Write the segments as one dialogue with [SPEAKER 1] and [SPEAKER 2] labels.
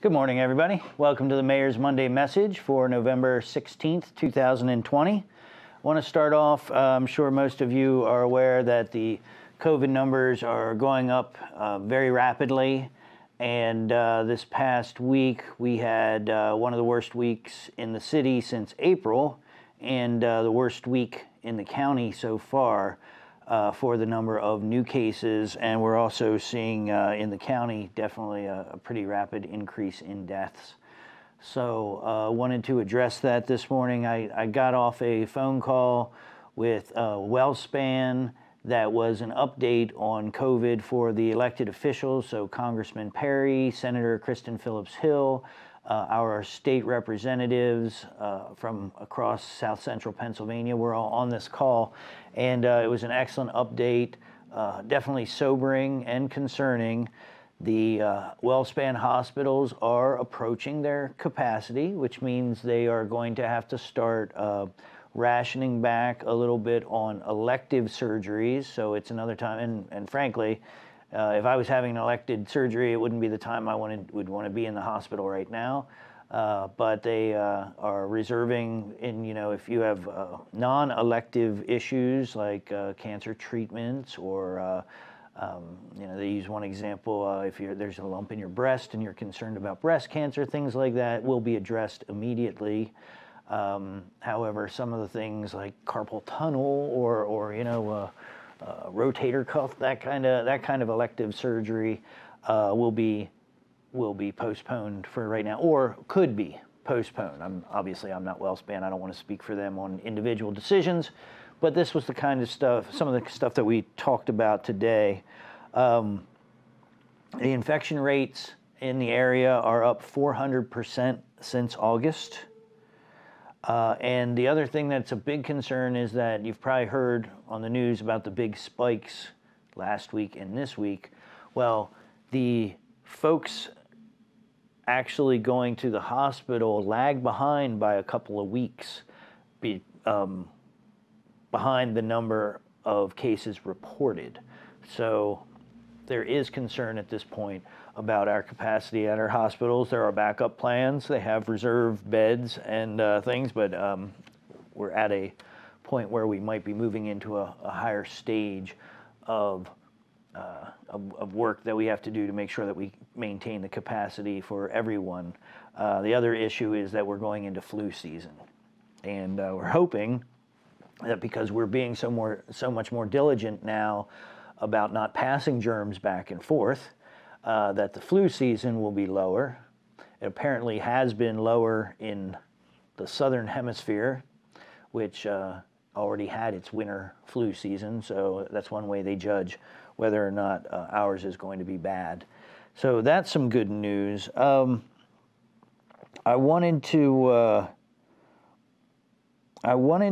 [SPEAKER 1] Good morning, everybody. Welcome to the Mayor's Monday Message for November 16th, 2020. I want to start off, I'm sure most of you are aware that the COVID numbers are going up very rapidly. And this past week, we had one of the worst weeks in the city since April, and the worst week in the county so far for the number of new cases. And we're also seeing in the county definitely a pretty rapid increase in deaths. So wanted to address that this morning. I got off a phone call with WellSpan that was an update on COVID for the elected officials. So Congressman Perry, Senator Kristen Phillips-Hill, our state representatives from across South Central Pennsylvania were all on this call. And it was an excellent update, definitely sobering and concerning. The WellSpan hospitals are approaching their capacity, which means they are going to have to start rationing back a little bit on elective surgeries. So it's another time, and frankly, if I was having an elective surgery, it wouldn't be the time I would want to be in the hospital right now. But they are reserving if you have non-elective issues like cancer treatments or they use one example, if there's a lump in your breast and you're concerned about breast cancer, things like that will be addressed immediately. However, some of the things like carpal tunnel or rotator cuff, that kind of elective surgery will be postponed for right now, or could be postponed. I'm not WellSpan. I don't want to speak for them on individual decisions, but this was the kind of stuff, some of the stuff that we talked about today. The infection rates in the area are up 400% since August. And the other thing that's a big concern is that you've probably heard on the news about the big spikes last week and this week. Well, the folks actually going to the hospital lag behind by a couple of weeks behind the number of cases reported. So there is concern at this point about our capacity at our hospitals. There are backup plans. They have reserve beds and things, but we're at a point where we might be moving into a higher stage of work that we have to do to make sure that we maintain the capacity for everyone. The other issue is that we're going into flu season, and we're hoping that because we're being so much more diligent now about not passing germs back and forth, that the flu season will be lower. It apparently has been lower in the southern hemisphere, which already had its winter flu season. So that's one way they judge whether or not ours is going to be bad. So that's some good news. I wanted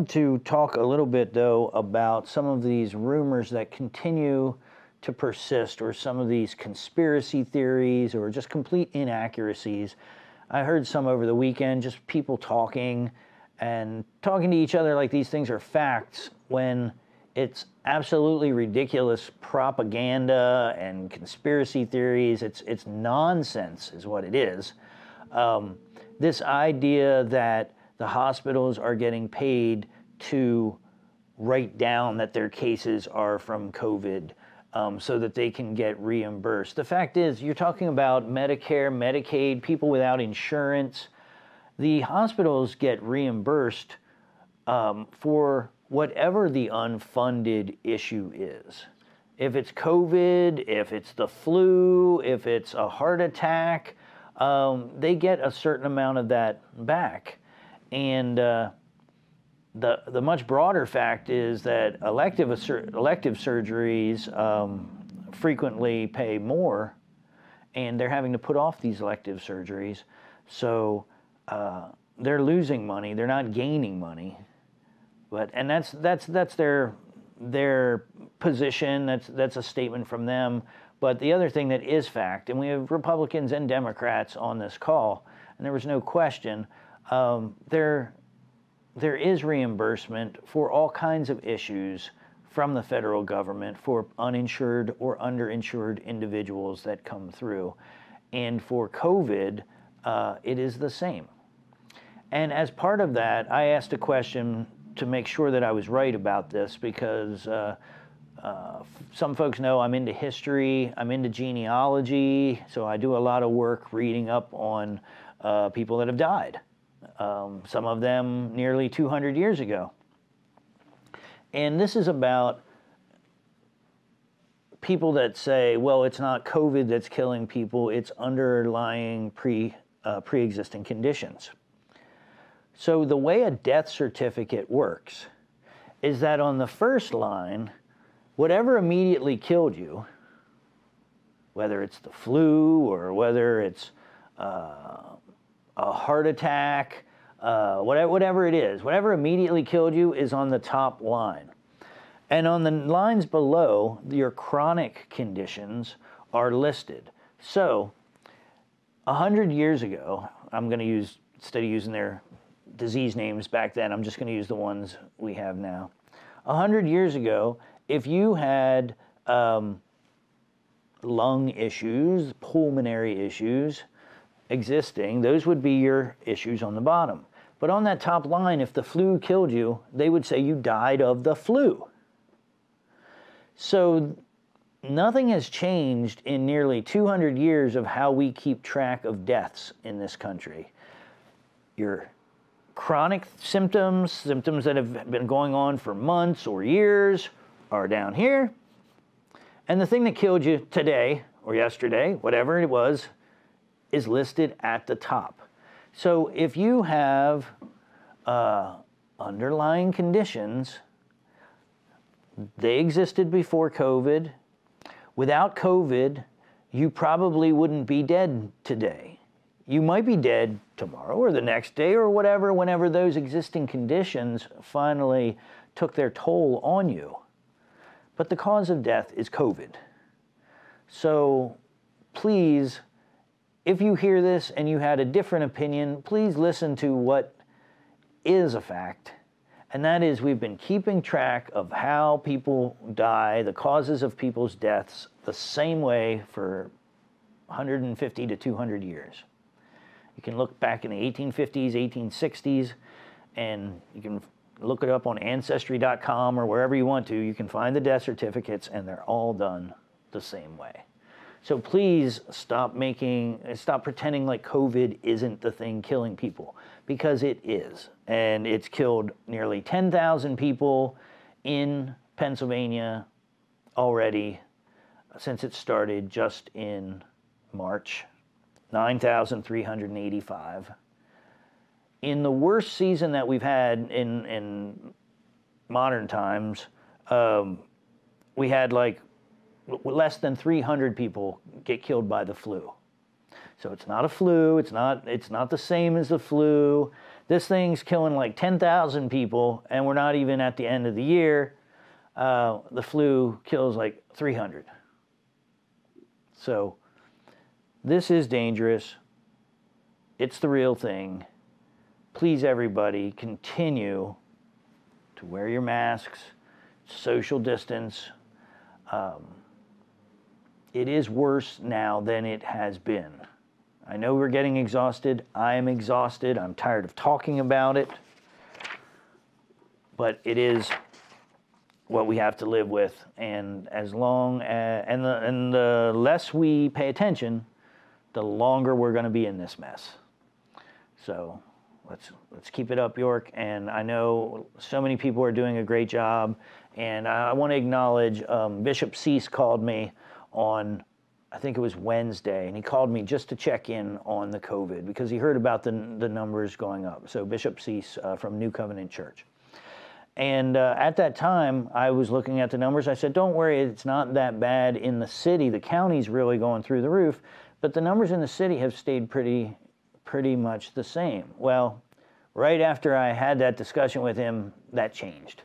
[SPEAKER 1] to talk a little bit, though, about some of these rumors that continue to persist, or some of these conspiracy theories, or just complete inaccuracies. I heard some over the weekend, just people talking to each other like these things are facts, when it's absolutely ridiculous propaganda and conspiracy theories. It's nonsense is what it is. This idea that the hospitals are getting paid to write down that their cases are from COVID, so that they can get reimbursed. The fact is, you're talking about Medicare, Medicaid, people without insurance. The hospitals get reimbursed for whatever the unfunded issue is. If it's COVID, if it's the flu, if it's a heart attack, they get a certain amount of that back. And the much broader fact is that elective surgeries frequently pay more, and they're having to put off these elective surgeries. So they're losing money. They're not gaining money. And that's their position. That's a statement from them. But the other thing that is fact, and we have Republicans and Democrats on this call, and there was no question, there is reimbursement for all kinds of issues from the federal government for uninsured or underinsured individuals that come through. And for COVID, it is the same. And as part of that, I asked a question to make sure that I was right about this, because some folks know I'm into history, I'm into genealogy, so I do a lot of work reading up on people that have died, some of them nearly 200 years ago. And this is about people that say, well, it's not COVID that's killing people, it's underlying pre-existing conditions. So the way a death certificate works is that on the first line, whatever immediately killed you, whether it's the flu or whether it's a heart attack, whatever it is, whatever immediately killed you is on the top line. And on the lines below, your chronic conditions are listed. So 100 years ago, I'm going to use, instead of using their disease names back then, I'm just going to use the ones we have now. 100 years ago, if you had lung issues, pulmonary issues existing, those would be your issues on the bottom. But on that top line, if the flu killed you, they would say you died of the flu. So nothing has changed in nearly 200 years of how we keep track of deaths in this country. Your chronic symptoms that have been going on for months or years, are down here. And the thing that killed you today or yesterday, whatever it was, is listed at the top. So if you have underlying conditions, they existed before COVID. Without COVID, you probably wouldn't be dead today. You might be dead tomorrow or the next day or whatever, whenever those existing conditions finally took their toll on you. But the cause of death is COVID. So please, if you hear this and you had a different opinion, please listen to what is a fact. And that is, we've been keeping track of how people die, the causes of people's deaths, the same way for 150 to 200 years. You can look back in the 1850s, 1860s, and you can look it up on Ancestry.com or wherever you want to. You can find the death certificates, and they're all done the same way. So please stop pretending like COVID isn't the thing killing people, because it is. And it's killed nearly 10,000 people in Pennsylvania already since it started just in March. 9,385. In the worst season that we've had in modern times, we had like less than 300 people get killed by the flu. So it's not a flu, it's not the same as the flu. This thing's killing like 10,000 people, and we're not even at the end of the year. The flu kills like 300. So this is dangerous. It's the real thing. Please, everybody, continue to wear your masks, social distance. It is worse now than it has been. I know we're getting exhausted. I am exhausted. I'm tired of talking about it. But it is what we have to live with. And as long as, and the less we pay attention, the longer we're going to be in this mess. So let's keep it up, York. And I know so many people are doing a great job. And I want to acknowledge Bishop Cease called me on, I think it was Wednesday, and he called me just to check in on the COVID because he heard about the numbers going up. So Bishop Cease from New Covenant Church. And at that time, I was looking at the numbers. I said, don't worry, it's not that bad in the city. The county's really going through the roof. But the numbers in the city have stayed pretty much the same. Well, right after I had that discussion with him, that changed.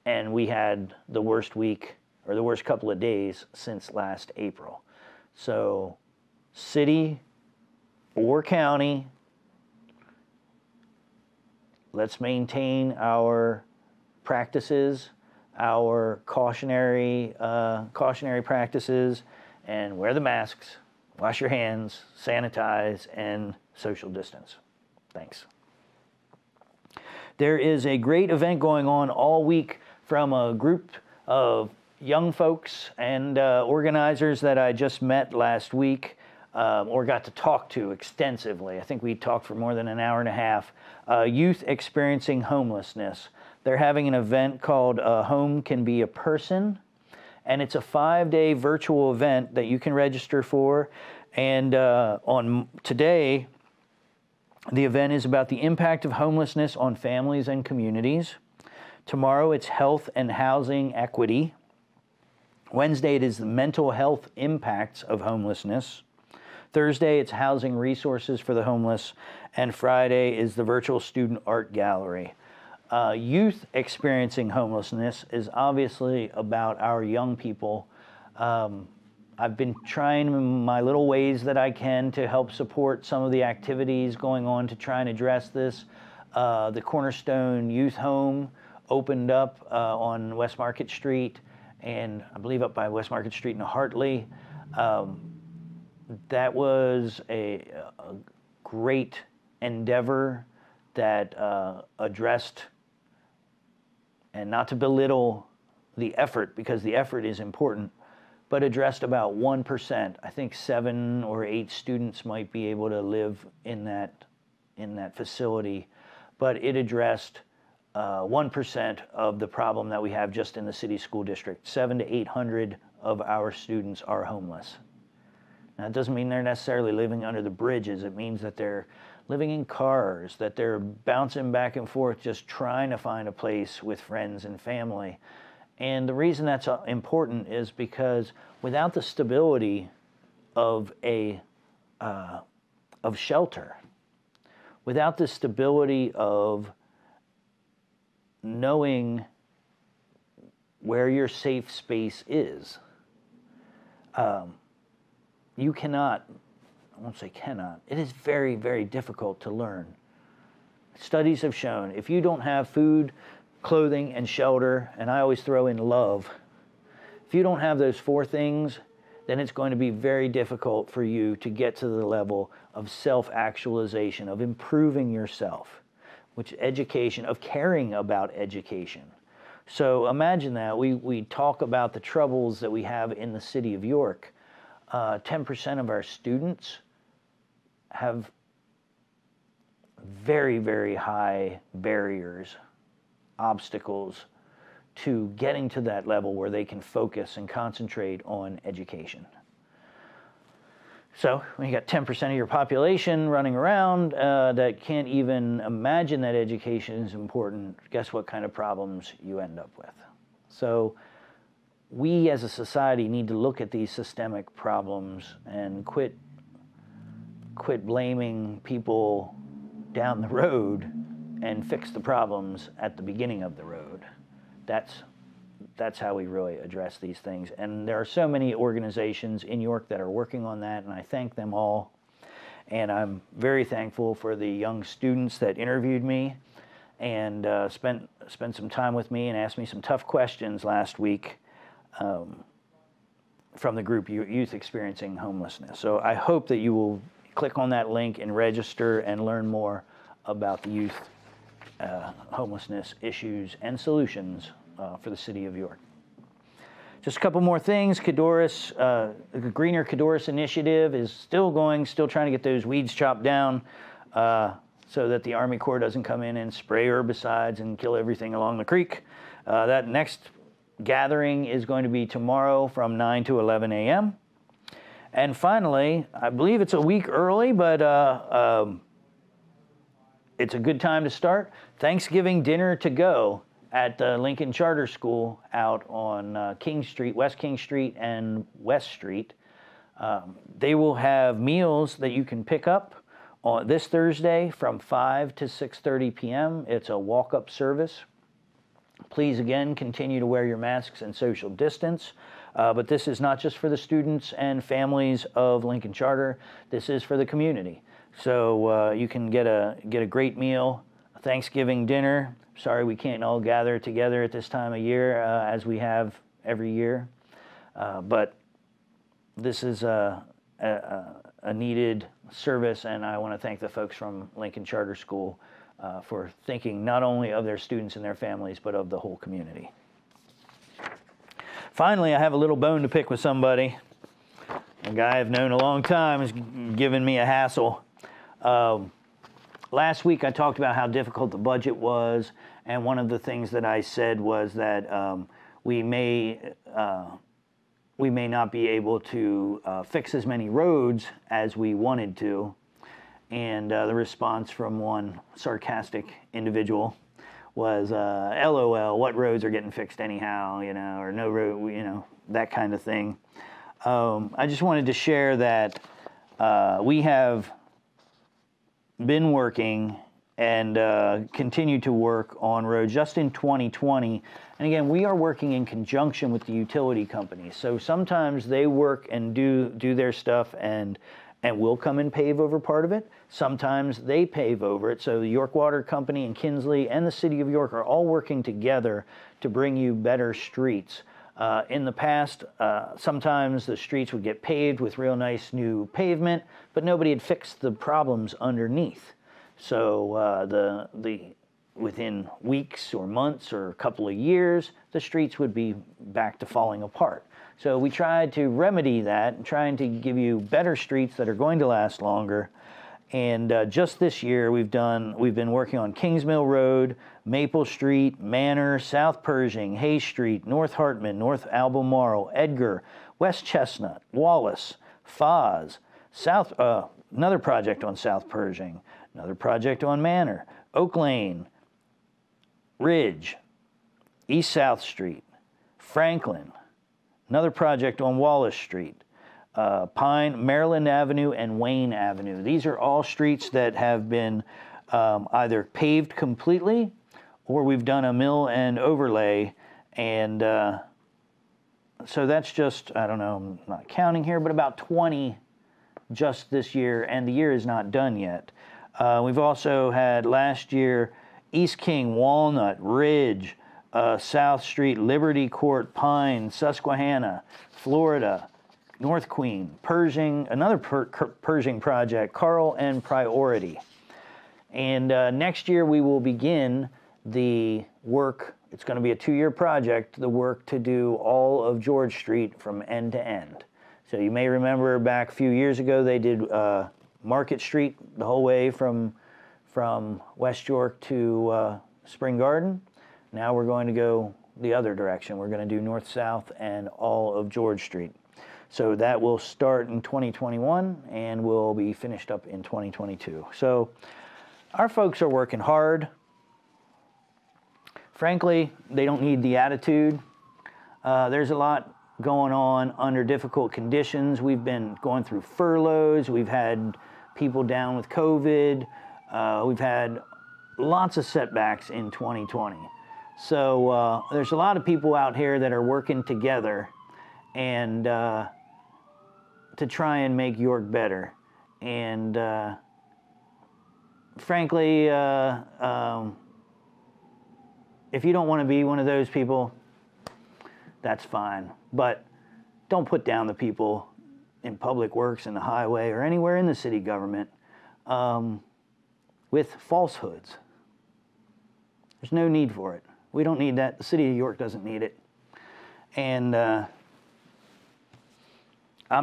[SPEAKER 1] And we had the worst week, or the worst couple of days since last April. So city or county, let's maintain our practices, our cautionary practices, and wear the masks, wash your hands, sanitize, and social distance. Thanks. There is a great event going on all week from a group of young folks and organizers that I just met last week or got to talk to extensively. I think we talked for more than an hour and a half. Youth Experiencing Homelessness. They're having an event called Home Can Be a Person, and it's a 5-day virtual event that you can register for. And on today, the event is about the impact of homelessness on families and communities. Tomorrow, it's health and housing equity. Wednesday, it is the mental health impacts of homelessness. Thursday, it's housing resources for the homeless. And Friday is the virtual student art gallery. Youth Experiencing Homelessness is obviously about our young people. I've been trying in my little ways that I can to help support some of the activities going on to try and address this. The Cornerstone Youth Home opened up on West Market Street, and I believe up by West Market Street in Hartley. That was a great endeavor that addressed, and not to belittle the effort, because the effort is important, but addressed about 1%. I think 7 or 8 students might be able to live in that facility, but it addressed 1% of the problem that we have just in the city school district. 700 to 800 of our students are homeless. Now, it doesn't mean they're necessarily living under the bridges. It means that they're living in cars, that they're bouncing back and forth, just trying to find a place with friends and family. And the reason that's important is because without the stability of shelter, without the stability of knowing where your safe space is, you cannot, I won't say cannot, it is very, very difficult to learn. Studies have shown if you don't have food, clothing, and shelter, and I always throw in love, if you don't have those 4 things, then it's going to be very difficult for you to get to the level of self-actualization, of improving yourself, which education, of caring about education. So imagine that. We talk about the troubles that we have in the city of York. 10% of our students have very, very high barriers, obstacles to getting to that level where they can focus and concentrate on education. So when you got 10% of your population running around that can't even imagine that education is important, guess what kind of problems you end up with? So we as a society need to look at these systemic problems and quit blaming people down the road and fix the problems at the beginning of the road. That's how we really address these things. And there are so many organizations in York that are working on that, and I thank them all. And I'm very thankful for the young students that interviewed me and spent some time with me and asked me some tough questions last week from the group Youth Experiencing Homelessness. So I hope that you will click on that link and register and learn more about the youth homelessness issues and solutions for the city of York. Just a couple more things. Cadorus, the Greener Cadorus Initiative is still going, still trying to get those weeds chopped down so that the Army Corps doesn't come in and spray herbicides and kill everything along the creek. That next gathering is going to be tomorrow from 9 to 11 a.m. And finally, I believe it's a week early, but it's a good time to start. Thanksgiving dinner to go at the Lincoln Charter School out on King Street, West King Street and West Street. They will have meals that you can pick up on this Thursday from 5 to 6:30 p.m. It's a walk-up service. Please, again, continue to wear your masks and social distance. But this is not just for the students and families of Lincoln Charter. This is for the community. So you can get a great meal, a Thanksgiving dinner. Sorry we can't all gather together at this time of year as we have every year. But this is a needed service, and I want to thank the folks from Lincoln Charter School for thinking not only of their students and their families, but of the whole community. Finally, I have a little bone to pick with somebody. A guy I've known a long time has given me a hassle. Last week I talked about how difficult the budget was, and one of the things that I said was that we may not be able to fix as many roads as we wanted to. And the response from one sarcastic individual was, LOL, what roads are getting fixed anyhow, or no road, that kind of thing. I just wanted to share that we have been working and continue to work on roads just in 2020. And again, we are working in conjunction with the utility companies. So sometimes they work and do their stuff and we'll come and pave over part of it. Sometimes they pave over it. So the York Water Company and Kinsley and the City of York are all working together to bring you better streets. In the past, sometimes the streets would get paved with real nice new pavement, but nobody had fixed the problems underneath. So within weeks or months or a couple of years, the streets would be back to falling apart. So we tried to remedy that, trying to give you better streets that are going to last longer. And just this year, we've been working on Kingsmill Road, Maple Street, Manor, South Pershing, Hay Street, North Hartman, North Albemarle, Edgar, West Chestnut, Wallace, Foz, another project on South Pershing, another project on Manor, Oak Lane, Ridge, East South Street, Franklin, another project on Wallace Street, Pine, Maryland Avenue, and Wayne Avenue. These are all streets that have been either paved completely or we've done a mill and overlay. And so that's just, I don't know, I'm not counting here, but about 20 just this year, and the year is not done yet. We've also had last year East King, Walnut, Ridge, South Street, Liberty Court, Pine, Susquehanna, Florida, North Queen, Pershing, another Pershing project, Carl, and Priority. And next year we will begin the work. It's going to be a 2-year project, the work to do all of George Street from end to end. So you may remember back a few years ago they did Market Street the whole way from West York to Spring Garden. Now we're going to go the other direction. We're going to do north-south and all of George Street. So that will start in 2021 and will be finished up in 2022. So our folks are working hard. Frankly, they don't need the attitude. There's a lot going on under difficult conditions. We've been going through furloughs. We've had people down with COVID. We've had lots of setbacks in 2020. So there's a lot of people out here that are working together and to try and make York better. And frankly, if you don't want to be one of those people, that's fine. But don't put down the people in public works and the highway or anywhere in the city government with falsehoods. There's no need for it. We don't need that. The city of York doesn't need it. And I'm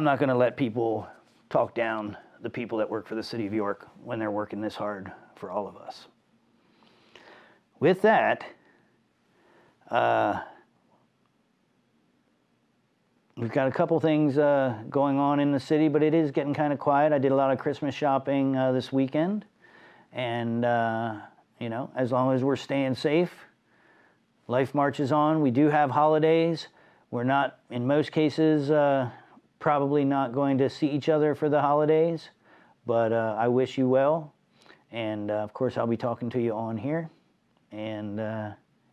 [SPEAKER 1] not going to let people talk down the people that work for the city of York when they're working this hard for all of us. With that, we've got a couple things going on in the city, but it is getting kind of quiet. I did a lot of Christmas shopping this weekend. And, as long as we're staying safe, life marches on. We do have holidays. We're not, in most cases, probably not going to see each other for the holidays, but I wish you well. And, of course, I'll be talking to you on here. And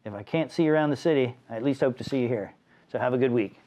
[SPEAKER 1] if I can't see you around the city, I at least hope to see you here. So have a good week.